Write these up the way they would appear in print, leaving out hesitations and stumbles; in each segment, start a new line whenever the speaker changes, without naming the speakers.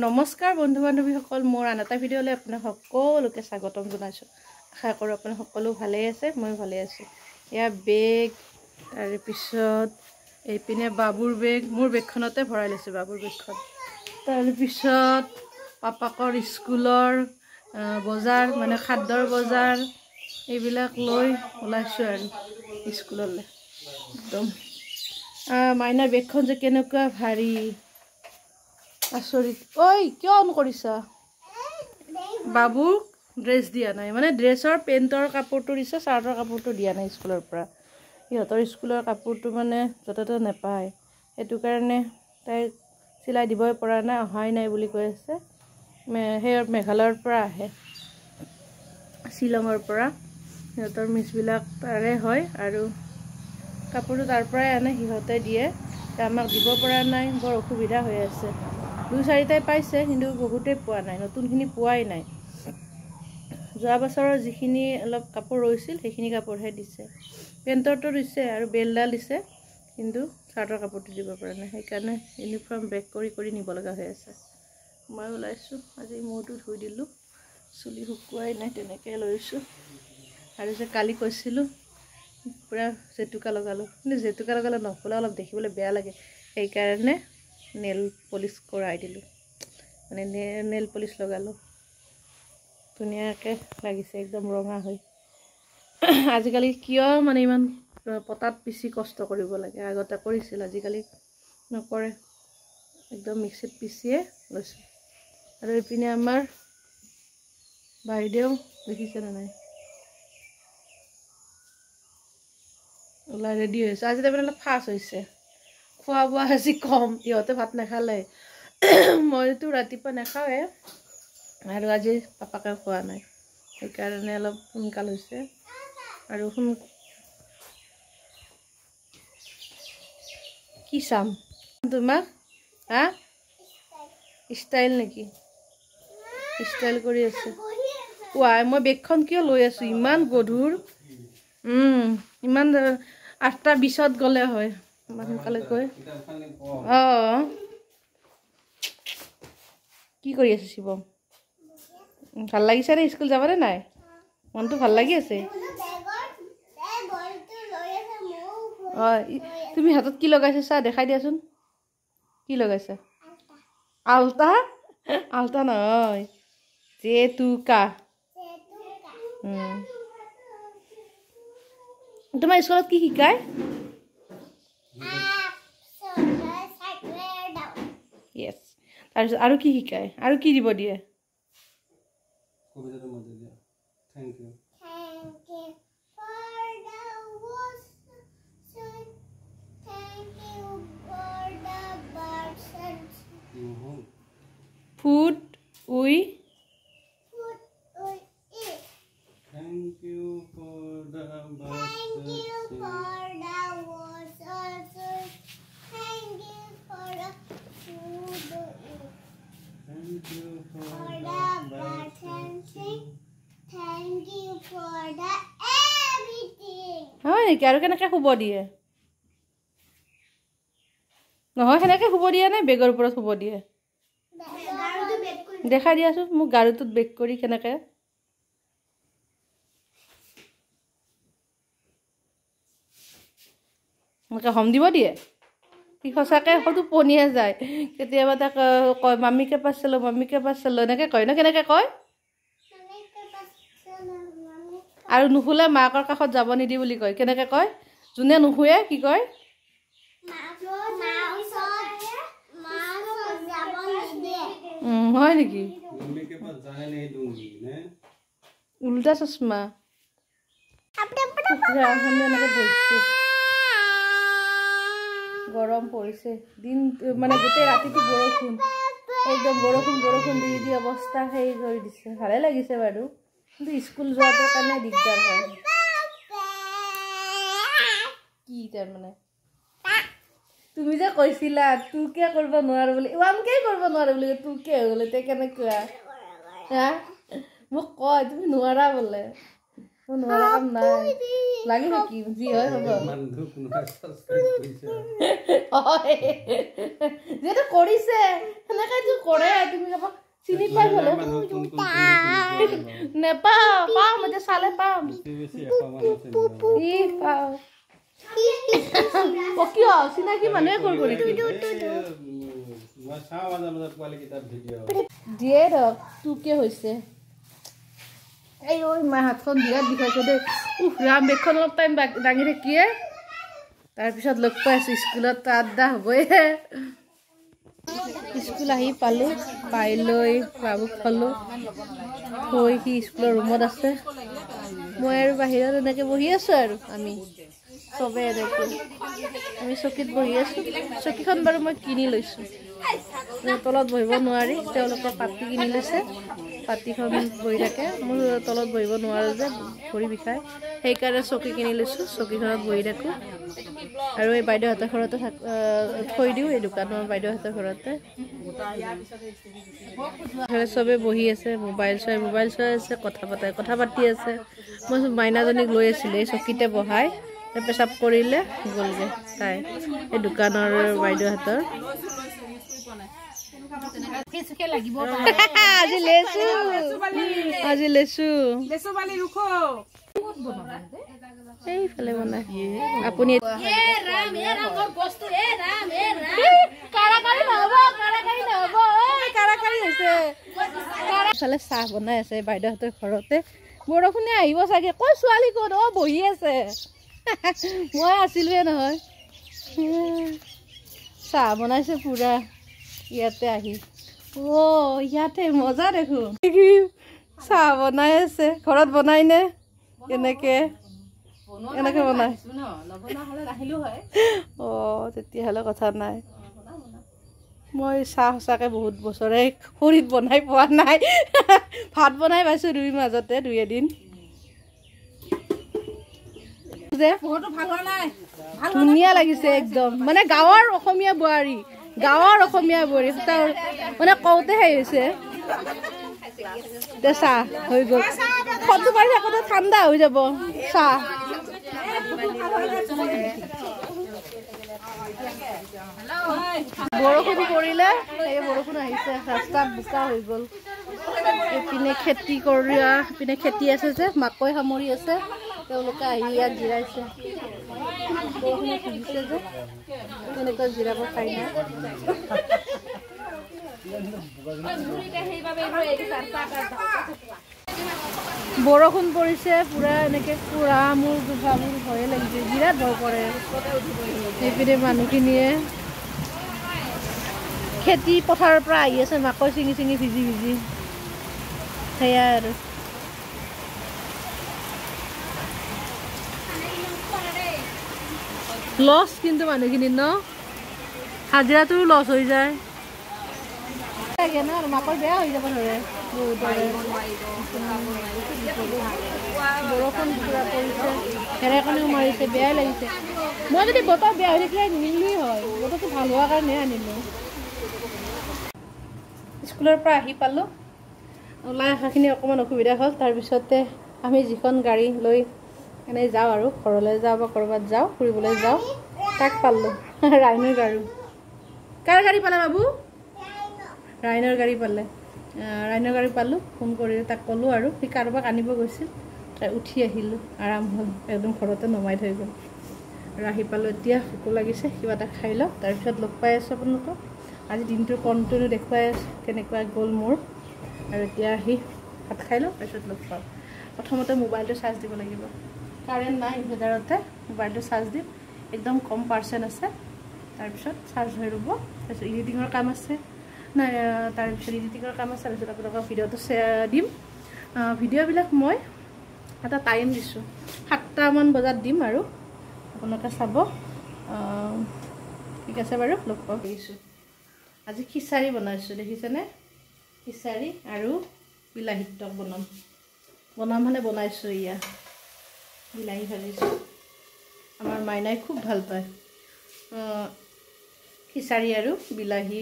নমস্কাৰ বন্ধু বান্ধৱীসকল, মোৰ আন এটা ভিডিঅ'লৈ আপোনাক সকলোকে স্বাগতম জনাইছোঁ। আশা কৰোঁ আপুনি সকলো ভালেই আছে, মই ভালেই আছোঁ। এয়া বেগ, তাৰপিছত এইপিনে বাবুৰ বেগ, মোৰ বেগখনতে ভৰাই লৈছোঁ বাবুৰ বেগখন। তাৰপিছত পাপাকৰ স্কুলৰ বজাৰ, মানে খাদ্যৰ বজাৰ, এইবিলাক লৈ ওলাইছোঁ আৰু স্কুললৈ। একদম মাইনাৰ বেগখন যে কেনেকুৱা ভাৰী, আচৰিত। ঐ কিয় অন কৰিছা? বাবুক ড্ৰেছ দিয়া নাই, মানে ড্ৰেছৰ পেণ্টৰ কাপোৰটো দিছে, চাৰ্টৰ কাপোৰটো দিয়া নাই স্কুলৰ পৰা। সিহঁতৰ স্কুলৰ কাপোৰটো মানে য'তে ত'তে নাপায়, সেইটো কাৰণে তাই চিলাই দিবই পৰা নাই, অহাই নাই বুলি কৈ আছে। সেই মেঘালয়ৰ পৰা আহে, শ্বিলঙৰ পৰা। সিহঁতৰ মিছবিলাক তাৰে হয় আৰু কাপোৰটো তাৰ পৰাই আনে, সিহঁতে দিয়ে। আমাক দিব পৰা নাই, বৰ অসুবিধা হৈ আছে। 2-4টাই পাইছে, কিন্তু বহুতেই পোৱা নাই, নতুনখিনি পোৱাই নাই। যোৱা বছৰৰ যিখিনি অলপ কাপোৰ ৰৈছিল সেইখিনি কাপোৰহে দিছে। পেণ্টৰটো দিছে আৰু বেলডাল দিছে, কিন্তু চাৰ্টৰ কাপোৰটো দিব পৰা নাই। সেইকাৰণে ইউনিফৰ্ম বেক কৰি কৰি নিব লগা হৈ আছে। মই ওলাইছোঁ, আজি মূৰটো ধুই দিলোঁ, চুলি শুকুৱাই নাই, তেনেকৈ লৈছোঁ। আৰু যে কালি কৈছিলোঁ পূৰা জেতুকা লগালোঁ, কিন্তু জেতুকা লগালে নফুলা, অলপ দেখিবলৈ বেয়া লাগে, সেইকাৰণে নেল পলিচ কৰাই দিলোঁ, মানে নেল পলিচ লগালোঁ। ধুনীয়াকৈ লাগিছে, একদম ৰঙা হৈ। আজিকালি কিয় মানে ইমান পতাত পিচি কষ্ট কৰিব লাগে, আগতে কৰিছিল, আজিকালি নকৰে, একদম মিক্সিত পিচিয়ে লৈছোঁ। আৰু এইপিনে আমাৰ বাইদেউ দেখিছেনে নাই, ওলাই ৰেডি হৈছে। আজি তাৰমানে অলপ ফাষ্ট হৈছে, খোৱা বোৱা আজি কম, ইহঁতে ভাত নাখালে, মইতো ৰাতিপুৱা নাখাওঁৱে, আৰু আজি পাপাকে খোৱা নাই, সেইকাৰণে অলপ সোনকাল হৈছে। আৰু কি চাম তোমাক? হা, ষ্টাইল নেকি? ষ্টাইল কৰি আছে। ৱাই, মই বেগখন কিয় লৈ আছোঁ ইমান গধুৰ? ইমান 8:20 গ'লে হয়, ইমান সোনকালে গৈ। অঁ, কি কৰি আছে শিৱম? ভাল লাগিছে নে? স্কুল যাবনে নাই? মনটো ভাল লাগি আছে? অঁ, তুমি হাতত কি লগাইছা চা, দেখাই দিয়াচোন। কি লগাইছা? আলতা? আলতা নহয়, জেতুকা। তোমাৰ স্কুলত কি শিকায়? য়েছ। তাৰপিছত আৰু কি শিকায়, আৰু কি দিব দিয়ে? Food we Thank you for the bus. Thank you for the water. Thank you for the food. Thank you for the bus. Thank you for the everything. হয় নেকি? আৰু কেনেকৈ শুব দিয়ে? নহয়, সেনেকৈ শুব দিয়ে নে বেগৰ ওপৰত শুব দিয়ে? দেখাই দিয়াচোন মোক, গাৰুটোত বেগ কৰি কেনেকৈ। এনেকৈ হম দিব দিয়ে? সি সঁচাকৈ সৈতো পনিয়ে যায়, কেতিয়াবা তাক কয় মাম্মীকে পাছ চালো, মাম্মীকে পাছ চালো, এনেকৈ কয় ন? কেনেকৈ কয়? আৰু নুশুলে মাকৰ কাষত যাব নিদি বুলি কয়, কেনেকৈ কয়? যোনে নুশুৱে কি কয়? হয় নেকি? উল্টা চশমা। গৰম পৰিছে, দিন মানে গোটেই ৰাতিটো বৰষুণ, একদম বৰষুণ দি অৱস্থা সেই কৰি দিছে। ভালে লাগিছে বাৰু, কিন্তু স্কুল যোৱাটোৰ কাৰণে দিগদাৰ হয়। কি তাৰমানে? তুমি যে কৈছিলা তোকে কৰিব নোৱাৰো বুলি, ওৱানকে কৰিব নোৱাৰো বুলি, তোকে হৈ গ'লে এতিয়া কেনেকুৱা? হা, মোক কয় তুমি নোৱাৰা বোলে। নোৱাৰা কাম নাই লাগি থাকিম যি হয় হ'ব যিহেতু কৰিছে সেনেকে কৰে তুমি কাৰোবাক চিনি পাই গ'লে নেপাওঁ পাওঁ মই চালে পাম পাওঁ কিয় চিনাকি মানুহে কৰিব নেকি দিয়ে ধৰক তোকে হৈছে এই ঐ মা হাতখন বিৰাট বিষাইছে দেই ৰাম বেগখন অলপ টাইম দাঙি থাকিয়ে তাৰপিছত লগ পাই আছোঁ স্কুলত আড্ডা হ'বই স্কুল আহি পালোঁ পাই লৈ বাবুক থলোঁ থৈ সি স্কুলৰ ৰুমত আছে মই আৰু বাহিৰত এনেকৈ বহি আছোঁ আৰু আমি চবে এনেকৈ আমি চকীত বহি আছোঁ চকীখন বাৰু মই কিনি লৈছোঁ তলত বহিব নোৱাৰি তেওঁলোকে পাতি কিনি লৈছে পাতিখন বহি থাকে মোৰ তলত বহিব নোৱাৰোঁ যে ভৰি বিষায় সেইকাৰণে চকী কিনি লৈছোঁ চকীখনত বহি থাকোঁ আৰু এই বাইদেউহঁতৰ ঘৰতে থৈ দিওঁ এই দোকানৰ বাইদেউহঁতৰ ঘৰতে চবে বহি আছে মোবাইল চাই আছে কথা পাতি আছে মই মাইনাজনীক লৈ আছিলোঁ এই চকীতে বহাই পেচাব কৰিলে গ'লগৈ তাই এই দোকানৰ বাইদেউহঁতৰ আজি লেচু এইফালে বনাই আপুনি চাহ বনাই আছে বাইদেউহঁতৰ ঘৰতে বৰষুণে আহিব চাগে কৈ ছোৱালী ক'ত বহি আছে মই আছিলোৱে নহয় চাহ বনাইছে পুৰা ইয়াতে আহি ইয়াতে মজা দেখোন চাহ বনাই আছে ঘৰত বনাই নে এনেকে বনাই তেতিয়াহ'লে কথা নাই মই চাহ সঁচাকৈ বহুত বছৰে খৰিত বনাই পোৱা নাই ভাত বনাই পাইছোঁ মাজতে দুই এদিন ধুনীয়া লাগিছে একদম মানে গাঁৱৰ অসমীয়া বোৱাৰী মানে কওঁতে হেৰি হৈছে চাহ হৈ গ'ল ফটো পাৰি থাকোঁতে ঠাণ্ডা হৈ যাব চাহ বৰষুণ পৰিলে এই বৰষুণ আহিছে ৰাস্তা বোকা হৈ গ'ল এইপিনে খেতি কৰা পিনে খেতি আছে যে মাকৈ সামৰি আছে তেওঁলোকে আহি ইয়াত জিৰাইছে বৰষুণে ভিজিছে যে তেনেকুৱা জিৰাব খাই নাই বৰষুণ পৰিছে পুৰা এনেকে পুৰা মোৰ ভয়ে লাগিছে বিৰাট ভয় কৰে সেইপিনে মানুহখিনিয়ে খেতি পথাৰৰ পৰা আহি আছে মাকৈ চিঙি ভিজি সেয়াই আৰু লছ কিন্তু মানুহখিনি ন হাজিৰাটো লছ হৈ যায় মাকৈ বেয়া হৈ যাব ধৰে বৰষুণ পুৰা পৰিছে ঢেৰেকণিও মাৰিছে বেয়াই লাগিছে মই যদি বতৰ বেয়া হৈ থাকিলে নিনিলোৱেই হয় বতৰটো ভাল হোৱাৰ কাৰণে আনিলোঁ স্কুলৰ পৰা আহি পালোঁ ওলাই অহাখিনি অকণমান অসুবিধা হ'ল তাৰপিছতে আমি যিখন গাড়ী লৈ এনেই যাওঁ আৰু ঘৰলৈ যাওঁ বা ক'ৰবাত যাওঁ ফুৰিবলৈ যাওঁ তাক পালোঁ ৰাইনৰ গাড়ী কাৰ গাড়ী পালে বাবু ৰাইনৰ গাড়ী পালোঁ ফোন কৰি তাক ক'লোঁ আৰু সি কাৰোবাক আনিব গৈছিল তাই উঠি আহিলোঁ আৰাম হ'ল একদম ঘৰতে নমাই থৈ গ'ল আৰু আহি পালোঁ এতিয়া ভোকো লাগিছে কিবা এটা খাই লওঁ তাৰপিছত লগ পাই আছোঁ আপোনালোকক আজি দিনটোৰ কণ্টিনিউ দেখুৱাই আছোঁ কেনেকুৱা গ'ল মোৰ আৰু এতিয়া আহি ভাত খাই লওঁ তাৰপিছত লগ পাওঁ প্ৰথমতে মোবাইলটো চাৰ্জ দিব লাগিব কাৰেণ্ট নাই ইনভাৰ্টাৰতে মোবাইলটো চাৰ্জ দিম একদম কম পাৰ্চেণ্ট আছে তাৰপিছত চাৰ্জ হৈ ৰ'ব তাৰপিছত এডিটিঙৰ কাম আছে নাই তাৰপিছত এডিটিঙৰ কাম আছে তাৰপিছত আপোনালোকক ভিডিঅ'টো দিম ভিডিঅ'বিলাক মই এটা টাইম দিছোঁ 7টামান বজাত দিম আৰু আপোনালোকে চাব ঠিক আছে বাৰু লগ পাওঁ আহিছোঁ আজি খিচাৰি বনাইছোঁ দেখিছেনে খিচাৰি আৰু বিলাহী টক বনাম মানে বনাইছোঁ এয়া বিলাহী ভাজিছোঁ আমাৰ মাইনাই খুব ভাল পায় খিচাৰি আৰু বিলাহী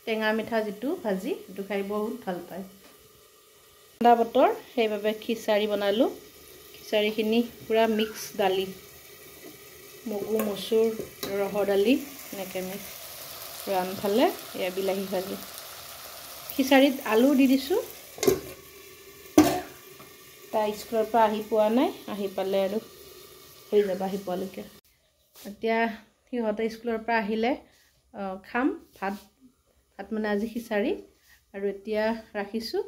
টেঙা মিঠা যিটো ভাজি সেইটো খাই বহুত ভাল পায় ঠাণ্ডা বতৰ সেইবাবে খিচাৰি বনালোঁ খিচাৰিখিনি পুৰা মিক্স দালি মগু মচুৰ ৰহৰ দালি এনেকৈ মিক্স আনফালে এয়া বিলাহী ভাজি খিচাৰিত আলু দি দিছোঁ তাই স্কুলৰ পৰা আহি পোৱা নাই আহি পালে আৰু হৈ যাব আহি পোৱালৈকে এতিয়া সিহঁতে স্কুলৰ পৰা আহিলে খাম ভাত মানে আজি খিচাৰি আৰু এতিয়া ৰাখিছোঁ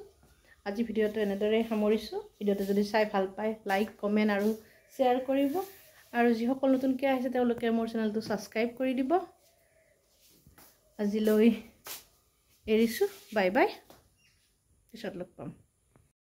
আজি ভিডিঅ'টো এনেদৰে সামৰিছোঁ ভিডিঅ'টো যদি চাই ভাল পায় লাইক কমেণ্ট আৰু শ্বেয়াৰ কৰিব আৰু যিসকল নতুনকৈ আহিছে তেওঁলোকে মোৰ চেনেলটো ছাবস্ক্ৰাইব কৰি দিব আজিলৈ এৰিছোঁ বাই বাই পিছত লগ পাম